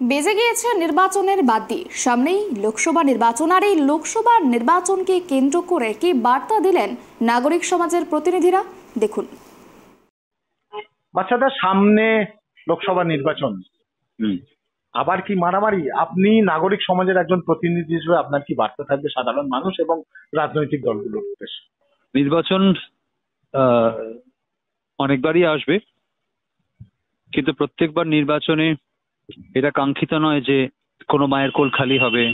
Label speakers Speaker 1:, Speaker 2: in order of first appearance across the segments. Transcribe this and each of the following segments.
Speaker 1: বেজে গিয়েছে নির্বাচনের বাদ্যি, সামনেই লোকসভা নির্বাচন। আর এই লোকসভা নির্বাচনকে কেন্দ্র করে কি বার্তা দিলেন নাগরিক সমাজের প্রতিনিধিরা, দেখুন।
Speaker 2: বাচ্চাদের সামনে লোকসভা নির্বাচন, আবার কি মারামারি? আপনি নাগরিক সমাজের একজন প্রতিনিধি হিসেবে আপনার কি বার্তা থাকবে সাধারণ মানুষ এবং রাজনৈতিক দলগুলোর উদ্দেশ্যে?
Speaker 3: নির্বাচন অনেকবারই আসবে, কিন্তু প্রত্যেকবার নির্বাচনে এটা কাঙ্ক্ষিত নয় যে কোনো মায়ের কোল খালি হবে,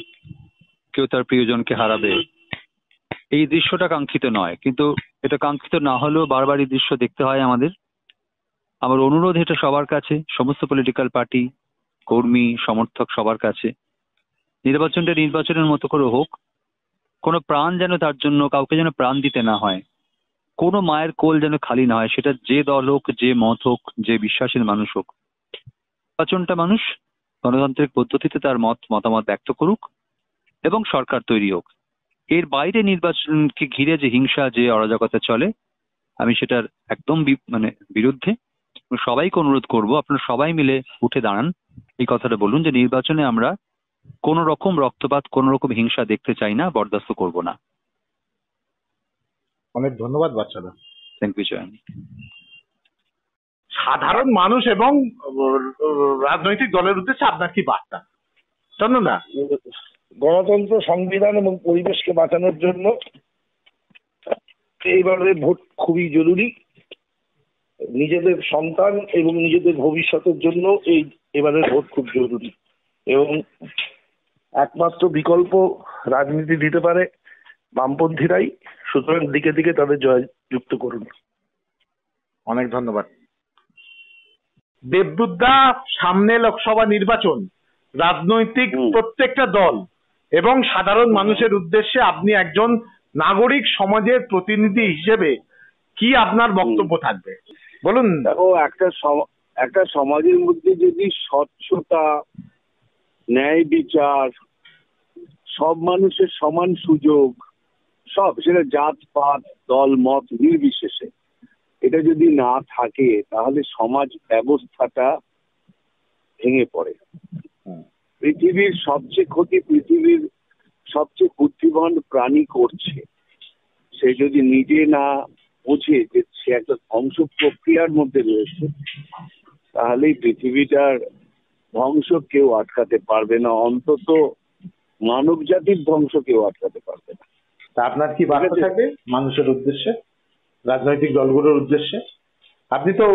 Speaker 3: কেউ তার প্রিয়জনকে হারাবে। এই দৃশ্যটা কাঙ্ক্ষিত নয়, কিন্তু এটা কাঙ্ক্ষিত না হলেও বারবার এই দৃশ্য দেখতে হয় আমাদের। আমার অনুরোধ এটা সবার কাছে, সমস্ত পলিটিক্যাল পার্টি, কর্মী, সমর্থক সবার কাছে, নির্বাচনটা নির্বাচনের মতো করে হোক। কোনো প্রাণ যেন তার জন্য কাউকে যেন প্রাণ দিতে না হয়, কোনো মায়ের কোল যেন খালি না হয়, সেটা যে দল হোক, যে মত হোক, যে বিশ্বাসের মানুষ হোক। নির্বাচনটা মানুষ গণতান্ত্রিক পদ্ধতিতে তার মতামত ব্যক্ত করুক এবং সরকার তৈরি হোক। এর বাইরে নির্বাচনকে ঘিরে যে হিংসা, যে অরাজকতা চলে, আমি সেটার একদম বিরুদ্ধে। সবাইকে অনুরোধ করব, আপনারা সবাই মিলে উঠে দাঁড়ান, এই কথাটা বলুন যে নির্বাচনে আমরা কোন রকম রক্তপাত, কোন রকম হিংসা দেখতে চাই না, বরদাস্ত করব না।
Speaker 2: অনেক ধন্যবাদ বাচ্চাদা।
Speaker 3: Thank you join.
Speaker 2: সাধারণ মানুষ এবং রাজনৈতিক দলের উদ্দেশ্যে আপনার কি বার্তা? চন্দনদা,
Speaker 4: গণতন্ত্র, সংবিধান এবং পরিবেশকে বাঁচানোর জন্য এইবারে ভোট খুবই জরুরি। নিজেদের সন্তান এবং নিজেদের ভবিষ্যতের জন্য এবারের ভোট খুব জরুরি, এবং একমাত্র বিকল্প রাজনীতি দিতে পারে বামপন্থীরাই। সুতরাং দিকে দিকে তাদের জয়যুক্ত করুন।
Speaker 2: অনেক ধন্যবাদ। দেবদূতদা, সামনে লোকসভা নির্বাচন, রাজনৈতিক প্রত্যেকটা দল এবং সাধারণ মানুষের উদ্দেশ্যে আপনি একজন নাগরিক সমাজের প্রতিনিধি হিসেবে কি আপনার বক্তব্য থাকবে বলুন।
Speaker 4: দেখো, একটা সমাজের মধ্যে যদি স্বচ্ছতা, ন্যায় বিচার, সব মানুষের সমান সুযোগ, সব, সেটা জাত পাত দল মত নির্বিশেষে, এটা যদি না থাকে তাহলে সমাজ ব্যবস্থাটা ভেঙে পড়ে। পৃথিবীর সবচেয়ে ক্ষতি পৃথিবীর সবচেয়ে বুদ্ধিমান প্রাণী করছে, সে যদি নিজে না বোঝে যে সে একটা ধ্বংস প্রক্রিয়ার মধ্যে রয়েছে, তাহলে পৃথিবীটার ধ্বংস কেউ আটকাতে পারবে না, অন্তত মানব জাতির ধ্বংস কেউ আটকাতে পারবে না।
Speaker 2: তা আপনার কি বার্তা থাকবে মানুষের উদ্দেশ্যে, রাজনৈতিক দলগুলোর উদ্দেশ্যে? আপনি তো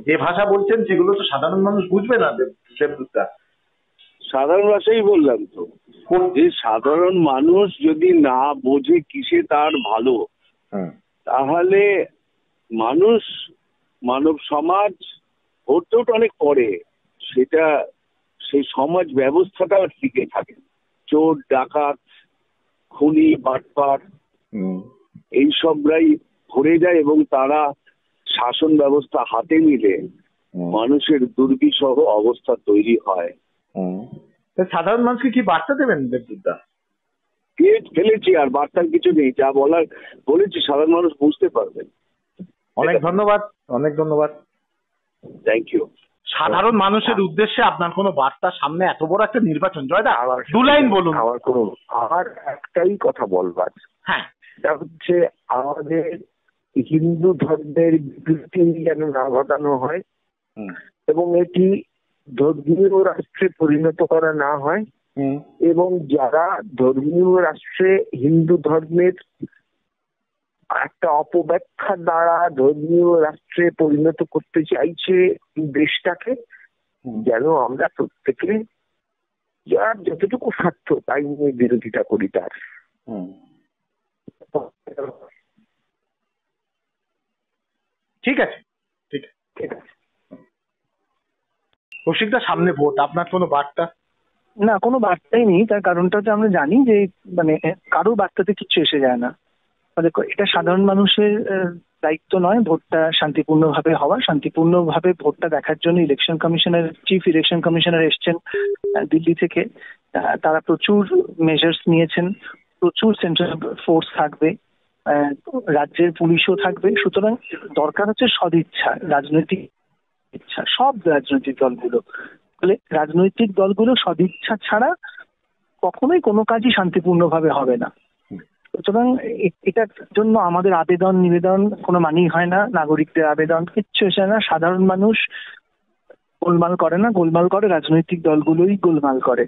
Speaker 2: যে ভাষা বলছেন সেগুলো তো সাধারণ মানুষ বুঝবে না দেবদূতদা।
Speaker 4: সাধারণ ভাষাই বললাম তো, যে সাধারণ মানুষ যদি না বোঝে কিসে তার ভালো, তাহলে মানব সমাজ ভোট টোট অনেক পরে, সেটা সেই সমাজ ব্যবস্থাটা টিকে থাকে। চোর ডাকাত, খুনি, বাটপার এইসবরাই ভরে যায় এবং তারা শাসন ব্যবস্থা হাতে নিলে মানুষের দুর্বিষহ অবস্থা তৈরি হয়।
Speaker 2: সাধারণ মানুষকে কি বার্তা দেবেন দেবদূতদা?
Speaker 4: ফেলেছি, আর বার্তার কিছু নেই, যা বলার বলেছি, সাধারণ মানুষ বুঝতে পারবেন।
Speaker 2: অনেক ধন্যবাদ, অনেক ধন্যবাদ।
Speaker 4: Thank you.
Speaker 2: সাধারণ মানুষের উদ্দেশ্যে আপনার কোনো বার্তা? সামনে এত বড় একটা নির্বাচন, জয়দা, 2 লাইন বলুন।
Speaker 4: আমার একটাই কথা বলবার,
Speaker 2: হ্যাঁ,
Speaker 4: সেটা হচ্ছে আমাদের হিন্দু ধর্মের বিকৃতি যেন না ঘটানো হয় এবং এটি ধর্মীয় রাষ্ট্রে পরিণত করা না হয়, এবং যারা ধর্মীয় রাষ্ট্রে হিন্দু ধর্মের একটা অপব্যাখ্যা দ্বারা ধর্মীয় রাষ্ট্রে পরিণত করতে চাইছে দেশটাকে, যেন আমরা প্রত্যেকে যার যতটুকু সাধ্য তাই নিয়ে বিরোধিতা করি তার।
Speaker 2: ঠিক আছে, ঠিক আছে। কৌশিকদা, সামনে ভোট, আপনার কোনো বার্তা?
Speaker 5: না, কোনো বার্তাই নেই। তার কারণটা হচ্ছে আমরা জানি যে কারোর বার্তাতে কিছু এসে যায় না। এটা সাধারণ মানুষের দায়িত্ব নয় ভোটটা শান্তিপূর্ণভাবে হওয়া। শান্তিপূর্ণভাবে ভোটটা দেখার জন্য চিফ ইলেকশন কমিশনার এসছেন দিল্লি থেকে। তারা প্রচুর মেজার্স নিয়েছেন, প্রচুর সেন্ট্রাল ফোর্স থাকবে, রাজ্যের পুলিশও থাকবে। সুতরাং দরকার হচ্ছে সদিচ্ছা, রাজনৈতিক ইচ্ছা, সব রাজনৈতিক দলগুলো ফলে রাজনৈতিক দলগুলো সদিচ্ছা ছাড়া কখনোই কোনো কাজই শান্তিপূর্ণভাবে হবে না। সুতরাং এটার জন্য আমাদের আবেদন নিবেদন কোনো মানেই হয় না, নাগরিকদের আবেদন কিচ্ছু এসে না। সাধারণ মানুষ গোলমাল করে না, গোলমাল করে রাজনৈতিক দলগুলোই গোলমাল করে।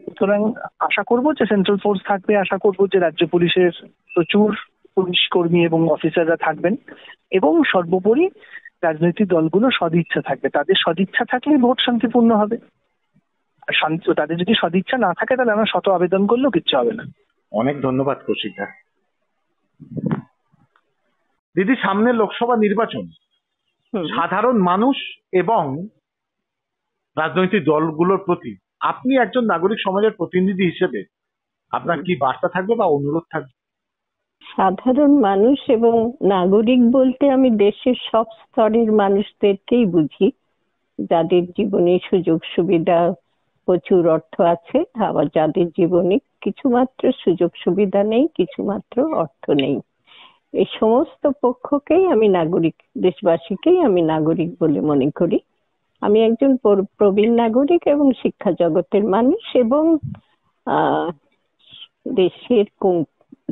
Speaker 5: সুতরাং আশা করব যে সেন্ট্রাল ফোর্স থাকবে, আশা করব যে রাজ্য পুলিশের প্রচুর পুলিশ কর্মী এবং অফিসাররা থাকবেন, এবং সর্বোপরি রাজনৈতিক দলগুলো সদিচ্ছা থাকবে। তাদের সদিচ্ছা থাকলে ভোট শান্তিপূর্ণ হবে। আর তাদের যদি সদিচ্ছা না থাকে তাহলে আমরা শত আবেদন করলেও কিচ্ছু হবে না।
Speaker 2: অনেক ধন্যবাদ কৌশিকদা। দিদি, সামনে লোকসভা নির্বাচন, সাধারণ মানুষ এবং রাজনৈতিক দলগুলোর প্রতি আপনি একজন নাগরিক সমাজের প্রতিনিধি হিসেবে আপনার কি বার্তা থাকবে বা অনুরোধ থাকবে?
Speaker 6: সাধারণ মানুষ এবং নাগরিক বলতে আমি দেশের সব স্তরের মানুষদেরকেই বুঝি, যাদের জীবনে সুযোগ সুবিধা, প্রচুর অর্থ আছে, আবার যাদের জীবনে কিছুমাত্র সুযোগ সুবিধা নেই, কিছুমাত্র অর্থ নেই। এই সমস্ত পক্ষকেই আমি নাগরিক, দেশবাসীকেই আমি নাগরিক বলে মনে করি। আমি একজন প্রবীণ নাগরিক এবং শিক্ষা জগতের মানুষ, এবং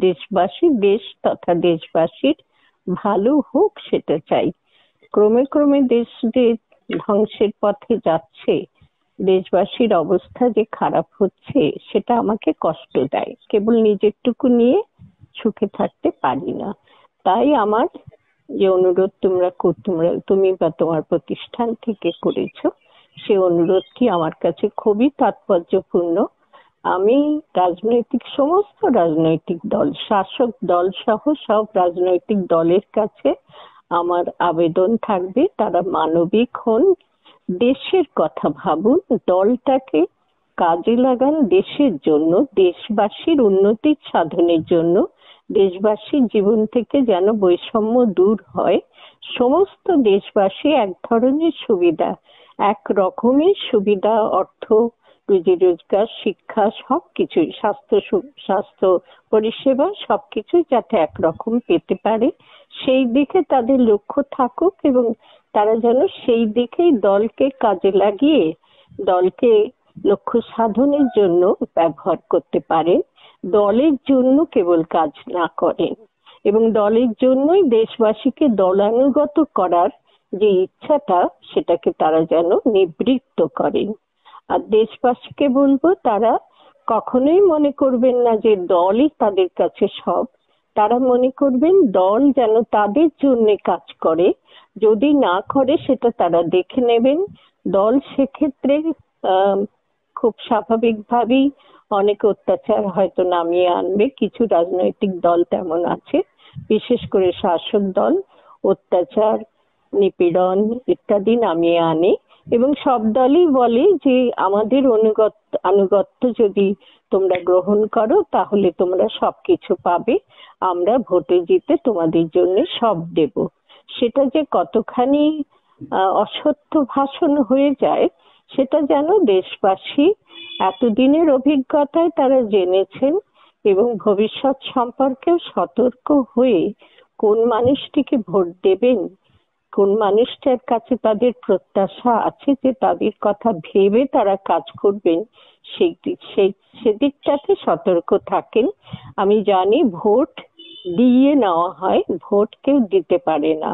Speaker 6: দেশবাসী, দেশ তথা দেশবাসীর ভালো হোক সেটা চাই। ক্রমে ক্রমে দেশ যে ধ্বংসের পথে যাচ্ছে, দেশবাসীর অবস্থা যে খারাপ হচ্ছে, সেটা আমাকে কষ্ট দেয়। কেবল নিজেরটুকু নিয়ে সুখে থাকতে পারি না। তাই আমার যে অনুরোধ তুমি বা তোমার প্রতিষ্ঠান থেকে করেছো, সে অনুরোধটি আমার কাছে খুবই তাৎপর্যপূর্ণ। আমি সমস্ত রাজনৈতিক দল, শাসক দল সহ সব রাজনৈতিক দলের কাছে আমার আবেদন থাকবে, তারা মানবিক হন, দেশের কথা ভাবুন, দলটাকে কাজে লাগান দেশের জন্য, দেশবাসীর উন্নতি সাধনের জন্য, দেশবাসীর জীবন থেকে যেন বৈষম্য দূর হয়। সমস্ত দেশবাসী এক ধরনের সুবিধা, এক রকমের সুবিধা, অর্থ, রুজি রোজগার, শিক্ষা, সবকিছুই, স্বাস্থ্য পরিষেবা সবকিছুই যাতে একরকম পেতে পারে, সেই দিকে তাদের লক্ষ্য থাকুক, এবং তারা যেন সেই দিকেই দলকে কাজে লাগিয়ে দলকে লক্ষ্য সাধনের জন্য ব্যবহার করতে পারেন। দলের জন্য কেবল কাজ না করেন, এবং দলের জন্যই দেশবাসীকে দলানুগত করার যে ইচ্ছাটা, সেটাকে তারা যেন নিবৃত্ত করেন। আর দেশবাসীকে বলবো, তারা কখনোই মনে করবেন না যে দলই তাদের কাছে সব। তারা মনে করবেন দল যেন তাদের জন্য কাজ করে, যদি না করে সেটা তারা দেখে নেবেন। দল সেক্ষেত্রে খুব স্বাভাবিকভাবেই অনেক অত্যাচার হয়তো নামিয়ে আনবে। কিছু রাজনৈতিক দল তেমন আছে, বিশেষ করে শাসক দল, অত্যাচার, নিপীড়ন ইত্যাদি নামিয়ে আনে, এবং সব দলই বলে যে আমাদের আনুগত্য যদি তোমরা গ্রহণ করো তাহলে তোমরা সবকিছু পাবে, আমরা ভোটে জিতে তোমাদের জন্য সব দেব। সেটা যে কতখানি অসত্য ভাষণ হয়ে যায়, সেটা যেন দেশবাসী এতদিনের অভিজ্ঞতায় তারা জেনেছেন, এবং ভবিষ্যৎ সম্পর্কেও সতর্ক হয়ে কোন মানুষটিকে ভোট দেবেন, কোন মানুষটার কাছে তাদের প্রত্যাশা আছে যে তাদের কথা ভেবে তারা কাজ করবেন, সেদিকটাতে সতর্ক থাকেন। আমি জানি ভোট দিয়ে নেওয়া হয়, ভোট কেউ দিতে পারে না।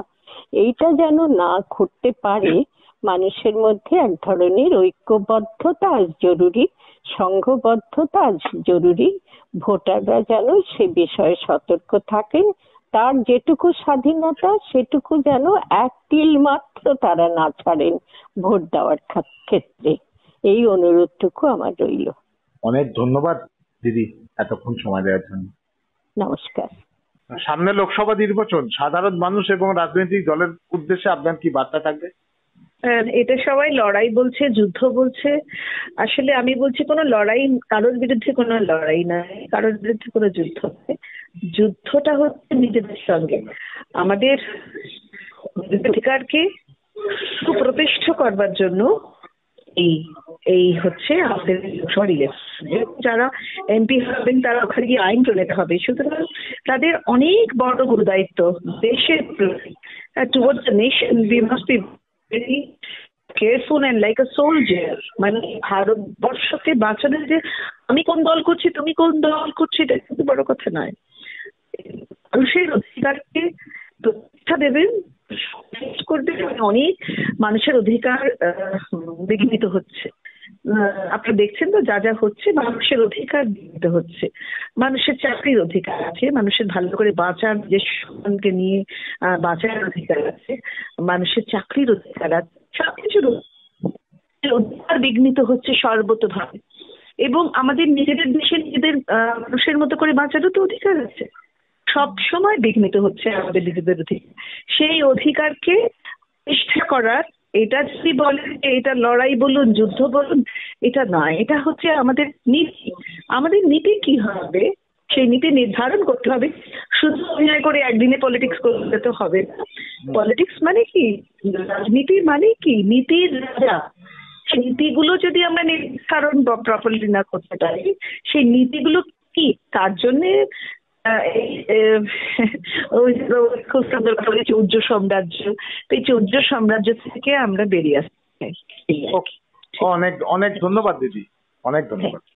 Speaker 6: এইটা যেন না ঘটতে পারে, মানুষের মধ্যে এক ধরনের ঐক্যবদ্ধতা আজ জরুরি, সংঘবদ্ধতা আজ জরুরি। ভোটাররা যেন সে বিষয়ে সতর্ক থাকেন, তার যেটুকু স্বাধীনতা সেটুকু যেন এক তিল মাত্র তারা না ছাড়েন ভোট দেওয়ার ক্ষেত্রে। এই অনুরোধটুকু আমার রইল।
Speaker 2: অনেক ধন্যবাদ দিদি এতক্ষণ সময় দেওয়ার জন্য।
Speaker 6: নমস্কার।
Speaker 2: সামনে লোকসভা নির্বাচন, সাধারণ মানুষ এবং রাজনৈতিক দলের উদ্দেশ্যে আপনার কি বার্তা থাকবে?
Speaker 7: এটা সবাই লড়াই বলছে, যুদ্ধ বলছে। আসলে আমি বলছি কোনো লড়াই, কারোর বিরুদ্ধে কোনো লড়াই নয়, কারোর বিরুদ্ধে কোনো যুদ্ধ নয়। যুদ্ধটা হচ্ছে নিজেদের সঙ্গে, আমাদের অধিকারকে সুপ্রতিষ্ঠিত করবার জন্য এই হচ্ছে আমাদের লোকসভা ইলেকশন। যারা এমপি হবেন তারা ওখানে গিয়ে আইন প্রণীত হবে, সুতরাং তাদের অনেক বড় গুরুদায়িত্ব দেশের প্রতি। Towards the nation we must be very careful and like a soldier. মানে ভারতবর্ষকে বাঁচানোর যে আমি কোন দল করছি তুমি কোন দল করছি এটা কিন্তু বড় কথা নয়। মানুষের অধিকারকে প্রতিষ্ঠা দেবেন, করবে। অনেক মানুষের অধিকার বিঘ্নিত হচ্ছে। আপনারা দেখছেন তো যা যা হচ্ছে, মানুষের অধিকার বিঘ্নিত হচ্ছে। মানুষের চাকরির অধিকার আছে, মানুষের ভালো করে বাঁচার, যে সম্মানকে নিয়ে বাঁচার অধিকার আছে, মানুষের চাকরির অধিকার আছে, সবকিছুর অধিকার বিঘ্নিত হচ্ছে সর্বতোভাবে। এবং আমাদের নিজেদের দেশে নিজেদের মানুষের মতো করে বাঁচারও তো অধিকার আছে, সব সময় বিঘ্নিত হচ্ছে আমাদের নিজেদের অধিকার। সেই অধিকারকে প্রতিষ্ঠা করার, এটা যদি বলেন যে এটা লড়াই বলুন, যুদ্ধ বলুন, এটা নয়, এটা হচ্ছে আমাদের নীতি। আমাদের নীতি কি হবে সেই নীতি নির্ধারণ করতে হবে। শুধু অভিনয় করে একদিনে পলিটিক্স করতে তো হবে না। পলিটিক্স মানে কি, রাজনীতি মানে কি, নীতির রাজা। সেই নীতিগুলো যদি আমরা নির্ধারণ প্রপারলি না করতে পারি, সেই নীতিগুলো কি, তার জন্যে খুব সুন্দর কথা বলেছি চৌর্য সাম্রাজ্য। তো এই চৌর্য সাম্রাজ্য থেকে আমরা বেরিয়ে আসতে চাই।
Speaker 2: অনেক অনেক ধন্যবাদ দিদি, অনেক ধন্যবাদ।